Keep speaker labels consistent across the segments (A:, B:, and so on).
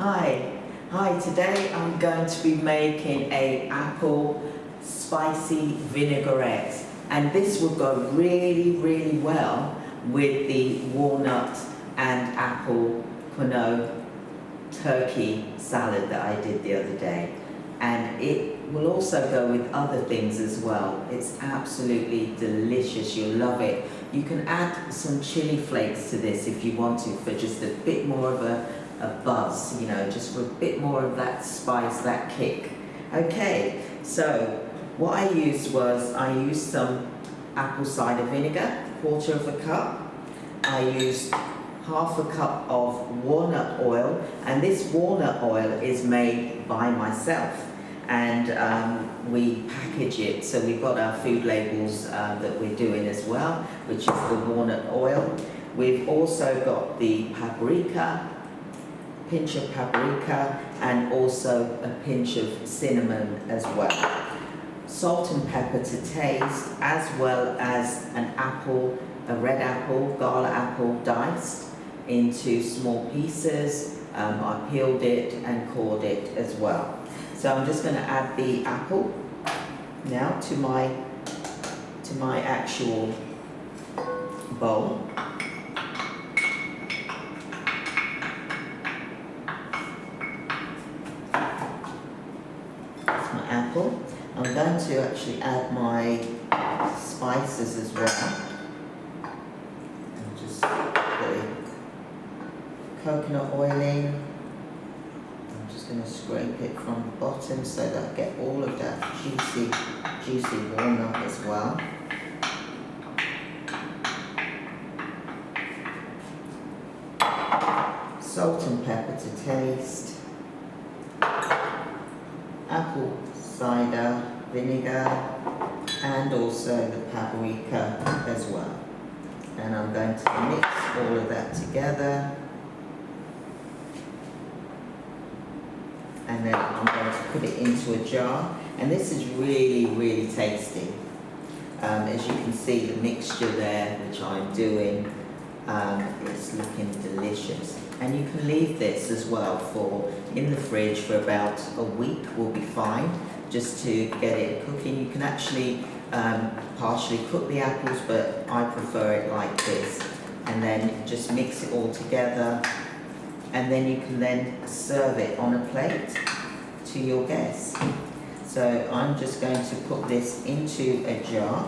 A: Hi, today I'm going to be making a apple spicy vinaigrette, and this will go really well with the walnut and apple quinoa turkey salad that I did the other day, and it will also go with other things as well. It's absolutely delicious, you'll love it. You can add some chili flakes to this if you want to, for just a bit more of a buzz, you know, just for a bit more of that spice, that kick. Okay, so what I used was, I used some apple cider vinegar, 1/4 of a cup. I used 1/2 cup of walnut oil, and this walnut oil is made by myself, and we package it, so we've got our food labels that we're doing as well, which is the walnut oil. We've also got the paprika, pinch of paprika, and also a pinch of cinnamon as well. Salt and pepper to taste, as well as an apple, a red apple, gala apple diced into small pieces. I peeled it and cored it as well. So I'm just going to add the apple now to my actual bowl. Apple. I'm going to actually add my spices as well. And just put coconut oil in. I'm just going to scrape it from the bottom so that I get all of that juicy walnut as well. Salt and pepper to taste. Apple cider vinegar, and also the paprika as well. And I'm going to mix all of that together, and then I'm going to put it into a jar, and this is really tasty. As you can see, the mixture there which I'm doing, it's looking delicious. And you can leave this as well in the fridge for about a week, will be fine, just to get it cooking. You can actually partially cook the apples, but I prefer it like this. And then just mix it all together, and then you can then serve it on a plate to your guests. So I'm just going to put this into a jar.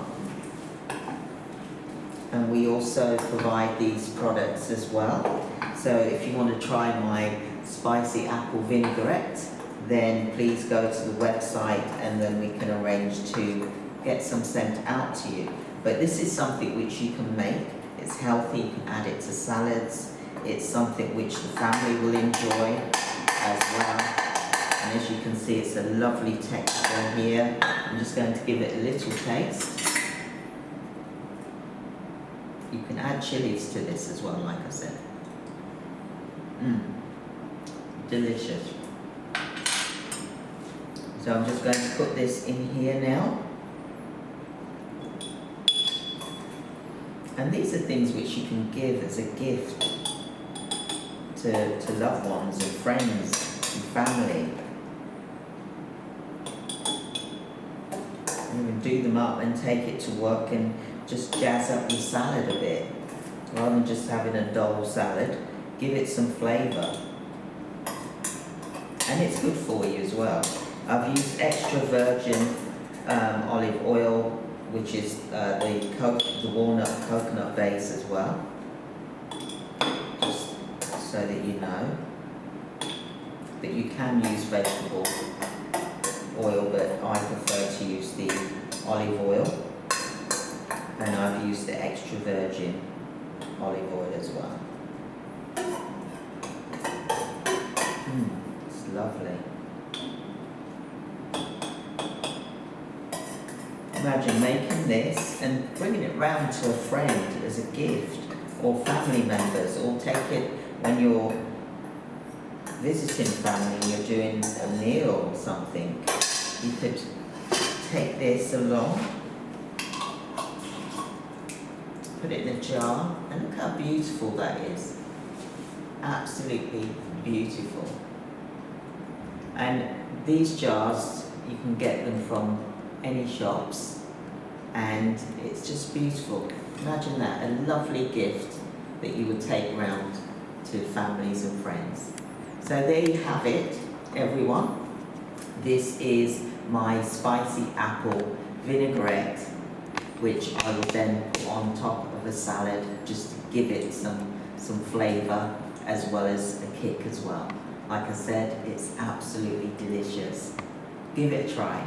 A: And we also provide these products as well. So if you want to try my spicy apple vinaigrette, then please go to the website, and then we can arrange to get some sent out to you. But this is something which you can make. It's healthy, you can add it to salads. It's something which the family will enjoy as well. And as you can see, it's a lovely texture here. I'm just going to give it a little taste. You can add chilies to this as well, like I said. Delicious. So I'm just going to put this in here now. And these are things which you can give as a gift to loved ones and friends and family. You can do them up and take it to work and just jazz up your salad a bit, rather than just having a dull salad. Give it some flavour, and it's good for you as well. I've used extra virgin olive oil, which is the walnut coconut base as well, just so that you know. But you can use vegetable oil, but I prefer to use the olive oil. And I've used the extra virgin olive oil as well. It's lovely. Imagine making this and bringing it round to a friend as a gift, or family members, or take it when you're visiting family and you're doing a meal or something. You could take this along, put it in a jar, and look how beautiful that is. Absolutely beautiful. And these jars, you can get them from any shops, and it's just beautiful. Imagine that, a lovely gift that you would take round to families and friends. So there you have it, everyone. This is my spicy apple vinaigrette, which I will then put on top of a salad just to give it some flavour as well as a kick as well. Like I said, it's absolutely delicious. Give it a try.